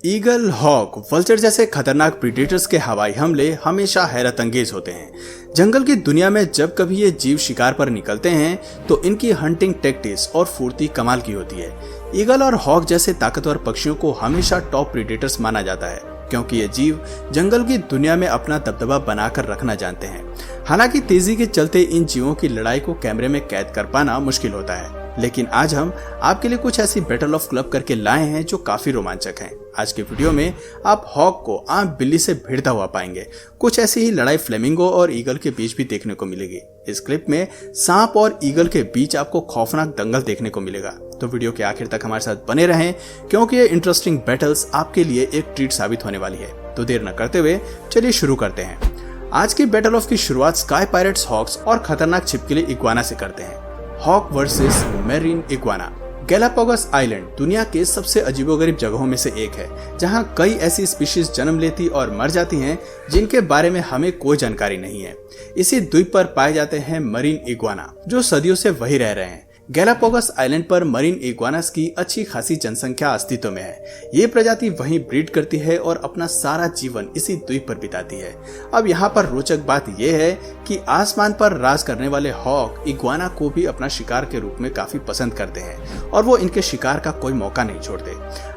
Eagle, hoc, vulture जैसे खतरनाक predators के हवाई हमले हमेशा हैरत अंगेज होते हैं। जंगल की दुनिया में जब कभी ये जीव शिकार पर निकलते हैं तो इनकी हंटिंग टैक्टिक्स और फुर्ती कमाल की होती है। ईगल और हॉक जैसे ताकतवर पक्षियों को हमेशा टॉप प्रीडेटर्स माना जाता है क्योंकि ये जीव जंगल की दुनिया में अपना दबदबा बनाकर रखना जानते हैं। हालांकि तेजी के चलते इन जीवों की लड़ाई को कैमरे में कैद कर पाना मुश्किल होता है, लेकिन आज हम आपके लिए कुछ ऐसी बैटल ऑफ क्लब करके लाए हैं जो काफी रोमांचक हैं। आज के वीडियो में आप हॉक को आम बिल्ली से भिड़ता हुआ पाएंगे। कुछ ऐसी ही लड़ाई फ्लेमिंगो और ईगल के बीच भी देखने को मिलेगी। इस क्लिप में सांप और ईगल के बीच आपको खौफनाक दंगल देखने को मिलेगा, तो वीडियो के आखिर तक हमारे साथ बने रहें क्योंकि ये इंटरेस्टिंग बैटल्स आपके लिए एक ट्रीट साबित होने वाली है। तो देर न करते हुए चलिए शुरू करते हैं। आज की बैटल ऑफ की शुरुआत स्काई पायरेट्स हॉक्स और खतरनाक छिपकली इग्वाना से करते हैं। Hawk versus marine iguana. Galapagos island दुनिया के सबसे अजीबोगरीब जगहों में से एक है जहां कई ऐसी स्पीशीज जन्म लेती और मर जाती हैं जिनके बारे में हमें कोई जानकारी नहीं है। इसी द्वीप पर पाए जाते हैं मरीन इग्वाना जो सदियों से वही रह रहे हैं। गैलापागोस आइलैंड पर मरीन इग्वानास की अच्छी खासी जनसंख्या अस्तित्व में है। ये प्रजाति वहीं ब्रीड करती है और अपना सारा जीवन इसी द्वीप पर बिताती है। अब यहाँ पर रोचक बात यह है कि आसमान पर राज करने वाले हॉक इग्वाना को भी अपना शिकार के रूप में काफी पसंद करते हैं और वो इनके शिकार का कोई मौका नहीं छोड़ते।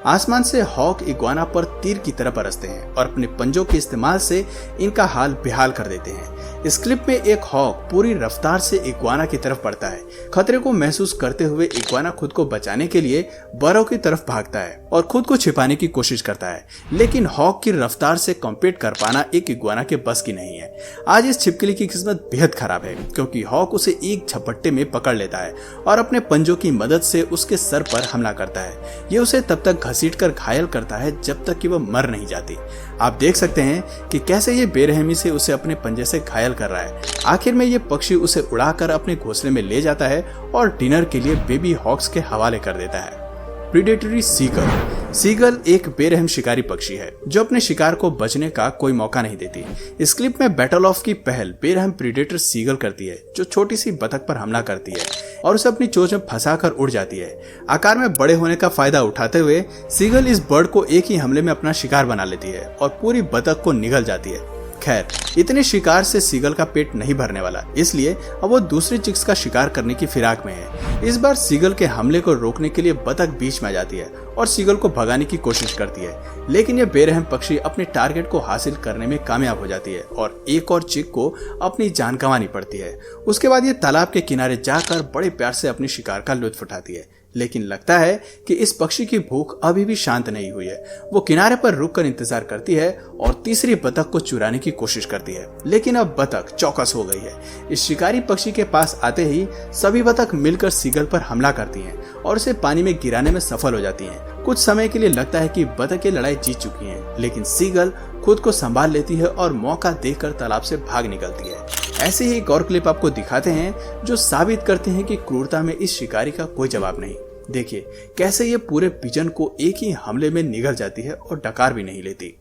आसमान से हॉक इग्वाना पर तीर की तरह बरसते हैं और अपने पंजों के इस्तेमाल से इनका हाल बेहाल कर देते हैं। इस क्लिप में एक हॉक पूरी रफ्तार से इग्वाना की तरफ बढ़ता है। खतरे को महसूस करते हुए इग्वाना खुद को बचाने के लिए बर्रों की तरफ भागता है और खुद को छिपाने की कोशिश करता है, लेकिन हॉक की रफ्तार से कॉम्पीट कर पाना एक इग्वाना के बस की नहीं है। आज इस छिपकली की किस्मत बेहद खराब है क्योंकि हॉक उसे एक झपट्टे में पकड़ लेता है और अपने पंजों की मदद से उसके सर पर हमला करता है। ये उसे तब तक घसीटकर घायल करता है जब तक कि वह मर नहीं जाती। आप देख सकते हैं कि कैसे ये बेरहमी से उसे अपने पंजे से घायल कर रहा है। आखिर में ये पक्षी उसे उड़ाकर अपने घोंसले में ले जाता है और डिनर के लिए बेबी हॉक्स के हवाले कर देता है। Predatory seagull. सीगल एक बेरहम शिकारी पक्षी है जो अपने शिकार को बचने का कोई मौका नहीं देती। इस क्लिप में बैटल ऑफ की पहल बेरहम प्रीडेटर सीगल करती है जो छोटी सी बतख पर हमला करती है और उसे अपनी चोंच में फंसाकर उड़ जाती है। आकार में बड़े होने का फायदा उठाते हुए सीगल इस बर्ड को एक ही हमले में अपना शिकार बना लेती है और पूरी बतख को निगल जाती है। खैर, इतने शिकार से सीगल का पेट नहीं भरने वाला, इसलिए अब वो दूसरी चिक्स का शिकार करने की फिराक में है। इस बार सीगल के हमले को रोकने के लिए बतख बीच में आ जाती है और सीगल को भगाने की कोशिश करती है, लेकिन यह बेरहम पक्षी अपने टारगेट को हासिल करने में कामयाब हो जाती है और एक और चिक को अपनी जान गंवानी पड़ती है। उसके बाद ये तालाब के किनारे जाकर बड़े प्यार से अपने शिकार का लुत्फ उठाती है, लेकिन लगता है कि इस पक्षी की भूख अभी भी शांत नहीं हुई है। वो किनारे पर रुककर इंतजार करती है और तीसरी बतख को चुराने की कोशिश करती है, लेकिन अब बतख चौकस हो गई है। इस शिकारी पक्षी के पास आते ही सभी बतख मिलकर सीगल पर हमला करती हैं और उसे पानी में गिराने में सफल हो जाती हैं। कुछ समय के लिए लगता है कि बतखें लड़ाई जीत चुकी हैं, लेकिन सीगल खुद को संभाल लेती है और मौका देखकर तालाब से भाग निकलती है। ऐसे ही एक और क्लिप आपको दिखाते हैं जो साबित करते हैं कि क्रूरता में इस शिकारी का कोई जवाब नहीं। देखिए कैसे ये पूरे पिजन को एक ही हमले में निगल जाती है और डकार भी नहीं लेती।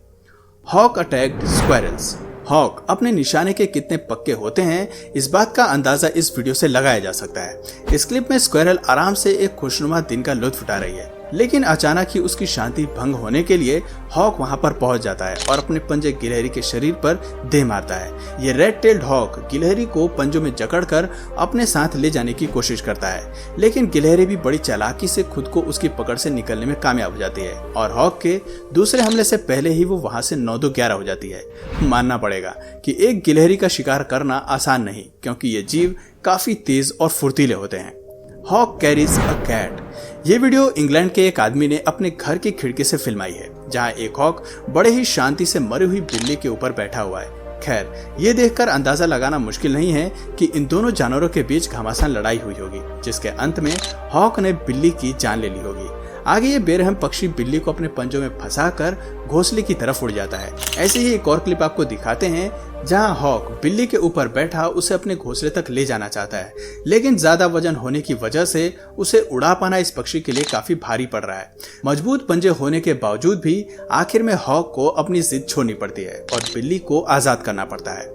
Hoc attacked squirrels. हॉक अपने निशाने के कितने पक्के होते हैं इस बात का अंदाजा इस वीडियो से लगाया जा सकता है। इस क्लिप में स्क्वायरल आराम से एक खुशनुमा दिन का लुत्फ उठा रही है, लेकिन अचानक ही उसकी शांति भंग होने के लिए हॉक वहां पर पहुंच जाता है और अपने पंजे गिलहरी के शरीर पर दे मारता है। ये रेड टेल्ड हॉक गिलहरी को पंजों में जकड़कर अपने साथ ले जाने की कोशिश करता है, लेकिन गिलहरी भी बड़ी चालाकी से खुद को उसकी पकड़ से निकलने में कामयाब हो जाती है और हॉक के दूसरे हमले से पहले ही वो वहां से 9-11 हो जाती है। मानना पड़ेगा कि एक गिलहरी का शिकार करना आसान नहीं क्योंकि ये जीव काफी तेज और फुर्तीले होते हैं। Hawk carries a cat. ये वीडियो इंग्लैंड के एक आदमी ने अपने घर की खिड़की से फिल्माई है जहां एक हॉक बड़े ही शांति से मरी हुई बिल्ली के ऊपर बैठा हुआ है। खैर, ये देखकर अंदाजा लगाना मुश्किल नहीं है कि इन दोनों जानवरों के बीच घमासान लड़ाई हुई होगी जिसके अंत में हॉक ने बिल्ली की जान ले ली होगी। आगे ये बेरहम पक्षी बिल्ली को अपने पंजों में फंसाकर घोंसले की तरफ उड़ जाता है। ऐसे ही एक और क्लिप आपको दिखाते हैं जहां हॉक बिल्ली के ऊपर बैठा उसे अपने घोंसले तक ले जाना चाहता है, लेकिन ज्यादा वजन होने की वजह से उसे उड़ा पाना इस पक्षी के लिए काफी भारी पड़ रहा है। मजबूत पंजे होने के बावजूद भी आखिर में हॉक को अपनी जिद छोड़नी पड़ती है और बिल्ली को आजाद करना पड़ता है।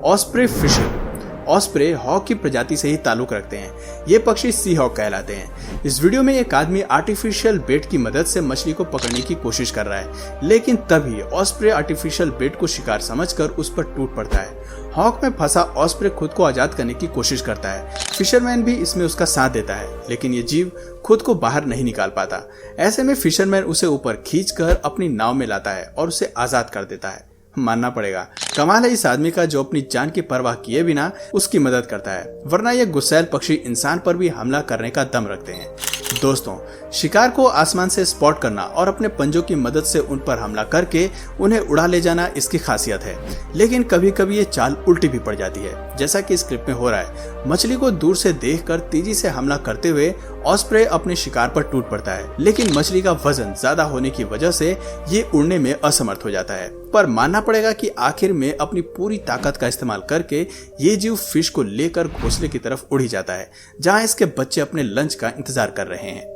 Osprey fishing. ऑस्प्रे हॉक की प्रजाति से ही ताल्लुक रखते हैं। ये पक्षी सी हॉक कहलाते हैं। इस वीडियो में एक आदमी आर्टिफिशियल बेट की मदद से मछली को पकड़ने की कोशिश कर रहा है, लेकिन तभी ऑस्प्रे आर्टिफिशियल बेट को शिकार समझकर उस पर टूट पड़ता है। हॉक में फंसा ऑस्प्रे खुद को आजाद करने की कोशिश करता है। फिशरमैन भी इसमें उसका साथ देता है, लेकिन ये जीव खुद को बाहर नहीं निकाल पाता। ऐसे में फिशरमैन उसे ऊपर खींचकर अपनी नाव में लाता है और उसे आजाद कर देता है। मानना पड़ेगा, कमाल है इस आदमी का जो अपनी जान की परवाह किए बिना उसकी मदद करता है, वरना ये गुस्सैल पक्षी इंसान पर भी हमला करने का दम रखते हैं। दोस्तों, शिकार को आसमान से स्पॉट करना और अपने पंजों की मदद से उन पर हमला करके उन्हें उड़ा ले जाना इसकी खासियत है, लेकिन कभी कभी ये चाल उल्टी भी पड़ जाती है, जैसा कि इस क्लिप में हो रहा है। मछली को दूर से देखकर तेजी से हमला करते हुए ऑस्प्रे अपने शिकार पर टूट पड़ता है, लेकिन मछली का वजन ज्यादा होने की वजह से ये उड़ने में असमर्थ हो जाता है। पर मानना पड़ेगा कि आखिर में अपनी पूरी ताकत का इस्तेमाल करके ये जीव फिश को लेकर घोंसले की तरफ उड़ ही जाता है, जहां इसके बच्चे अपने लंच का इंतजार कर रहे हैं।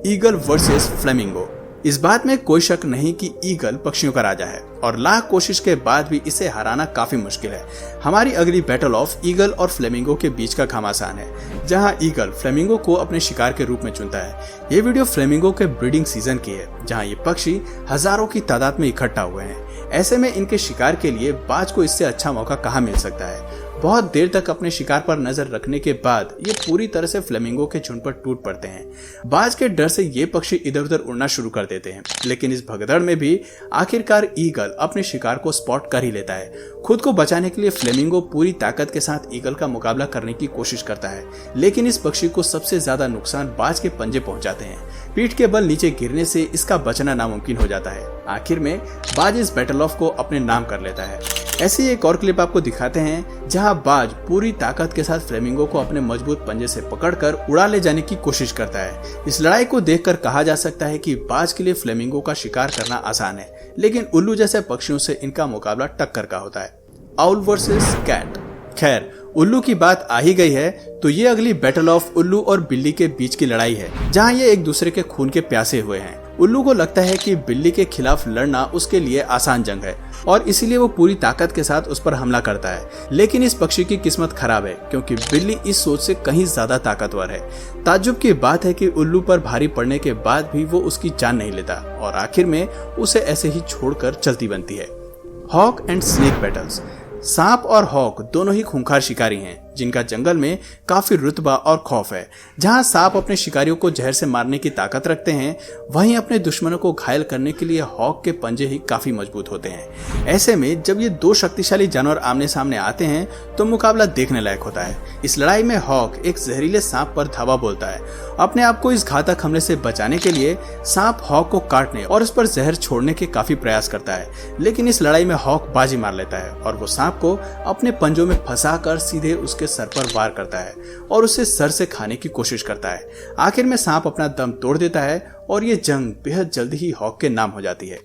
Eagle versus flamingo. इस बात में कोई शक नहीं कि ईगल पक्षियों का राजा है और लाख कोशिश के बाद भी इसे हराना काफी मुश्किल है। हमारी अगली बैटल ऑफ ईगल और फ्लेमिंगो के बीच का घमासान है, जहां ईगल फ्लेमिंगो को अपने शिकार के रूप में चुनता है। ये वीडियो फ्लेमिंगो के ब्रीडिंग सीजन की है, जहां ये पक्षी हजारों की तादाद में इकट्ठा हुए हैं। ऐसे में इनके शिकार के लिए बाज को इससे अच्छा मौका कहाँ मिल सकता है। बहुत देर तक अपने शिकार पर नजर रखने के बाद ये पूरी तरह से फ्लेमिंगो के झुंड पर टूट पड़ते हैं। बाज के डर से ये पक्षी इधर उधर उड़ना शुरू कर देते हैं, लेकिन इस भगदड़ में भी आखिरकार ईगल अपने शिकार को स्पॉट कर ही लेता है। खुद को बचाने के लिए फ्लेमिंगो पूरी ताकत के साथ ईगल का मुकाबला करने की कोशिश करता है, लेकिन इस पक्षी को सबसे ज्यादा नुकसान बाज के पंजे पहुंचाते हैं। पीठ के बल नीचे गिरने से इसका बचना नामुमकिन हो जाता है। आखिर में बाज इस बैटल ऑफ को अपने नाम कर लेता है। ऐसी एक और क्लिप आपको दिखाते हैं, जहां बाज पूरी ताकत के साथ फ्लेमिंगो को अपने मजबूत पंजे से पकड़कर उड़ा ले जाने की कोशिश करता है। इस लड़ाई को देखकर कहा जा सकता है कि बाज के लिए फ्लेमिंगो का शिकार करना आसान है, लेकिन उल्लू जैसे पक्षियों से इनका मुकाबला टक्कर का होता है। Owl versus cat. खैर, उल्लू की बात आ ही गई है तो ये अगली बैटल ऑफ उल्लू और बिल्ली के बीच की लड़ाई है, जहां ये एक दूसरे के खून के प्यासे हुए हैं। उल्लू को लगता है कि बिल्ली के खिलाफ लड़ना उसके लिए आसान जंग है और इसीलिए वो पूरी ताकत के साथ उस पर हमला करता है, लेकिन इस पक्षी की किस्मत खराब है क्योंकि बिल्ली इस सोच से कहीं ज्यादा ताकतवर है। ताज्जुब की बात है कि उल्लू पर भारी पड़ने के बाद भी वो उसकी जान नहीं लेता और आखिर में उसे ऐसे ही छोड़कर चलती बनती है। Hawk and snake battles. सांप और हॉक दोनों ही खूंखार शिकारी हैं, जिनका जंगल में काफी रुतबा और खौफ है। जहां सांप अपने शिकारियों को जहर से मारने की ताकत रखते हैं, वहीं अपने दुश्मनों को घायल करने के लिए हॉक के पंजे ही काफी मजबूत होते हैं। ऐसे में जब ये दो शक्तिशाली जानवर आमने सामने आते हैं तो मुकाबला देखने लायक होता है। इस लड़ाई में हॉक एक जहरीले सांप पर धावा बोलता है। अपने आप को इस घातक हमले से बचाने के लिए सांप हॉक को काटने और उस पर जहर छोड़ने के काफी प्रयास करता है, लेकिन इस लड़ाई में हॉक बाजी मार लेता है और वो सांप को अपने पंजों में फंसाकर सीधे उसके सर पर वार करता है और उसे सर से खाने की कोशिश करता है। आखिर में सांप अपना दम तोड़ देता है और ये जंग बेहद जल्दी ही हॉक के नाम हो जाती है।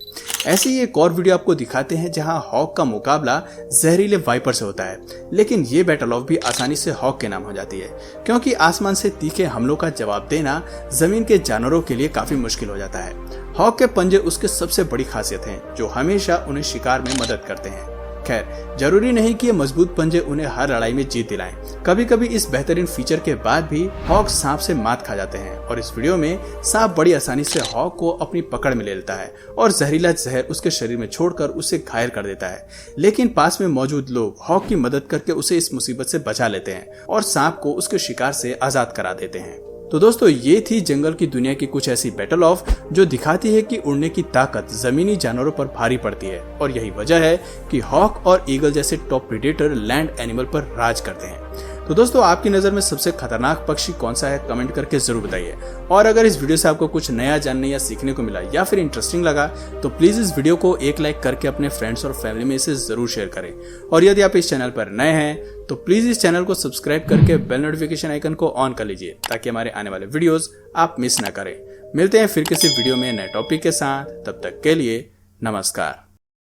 ऐसे ही एक और वीडियो आपको दिखाते हैं जहां हॉक का मुकाबला जहरीले वाइपर से होता है, लेकिन ये बैटल ऑफ भी आसानी से हॉक के नाम हो जाती है, क्योंकि आसमान से तीखे हमलों का जवाब देना जमीन के जानवरों के लिए काफी मुश्किल हो जाता है। हॉक के पंजे उसके सबसे बड़ी खासियत हैं, जो हमेशा उन्हें शिकार में मदद करते हैं। खैर, जरूरी नहीं कि ये मजबूत पंजे उन्हें हर लड़ाई में जीत दिलाएं। कभी कभी इस बेहतरीन फीचर के बाद भी हॉक सांप से मात खा जाते हैं और इस वीडियो में सांप बड़ी आसानी से हॉक को अपनी पकड़ में ले लेता है और जहरीला जहर उसके शरीर में छोड़कर उसे घायल कर देता है। लेकिन पास में मौजूद लोग हॉक की मदद करके उसे इस मुसीबत से बचा लेते हैं और सांप को उसके शिकार से आजाद करा देते हैं। तो दोस्तों, ये थी जंगल की दुनिया की कुछ ऐसी बैटल ऑफ जो दिखाती है कि उड़ने की ताकत जमीनी जानवरों पर भारी पड़ती है और यही वजह है कि हॉक और ईगल जैसे टॉप प्रेडेटर लैंड एनिमल पर राज करते हैं। तो दोस्तों, आपकी नजर में सबसे खतरनाक पक्षी कौन सा है, कमेंट करके जरूर बताइए। और अगर इस वीडियो से आपको कुछ नया जानने या सीखने को मिला या फिर इंटरेस्टिंग लगा तो प्लीज इस वीडियो को एक लाइक करके अपने फ्रेंड्स और फैमिली में इसे जरूर शेयर करें। और यदि आप इस चैनल पर नए हैं तो प्लीज इस चैनल को सब्सक्राइब करके बेल नोटिफिकेशन आइकन को ऑन कर लीजिए, ताकि हमारे आने वाले वीडियोस आप मिस ना करें। मिलते हैं फिर किसी वीडियो में नए टॉपिक के साथ, तब तक के लिए नमस्कार।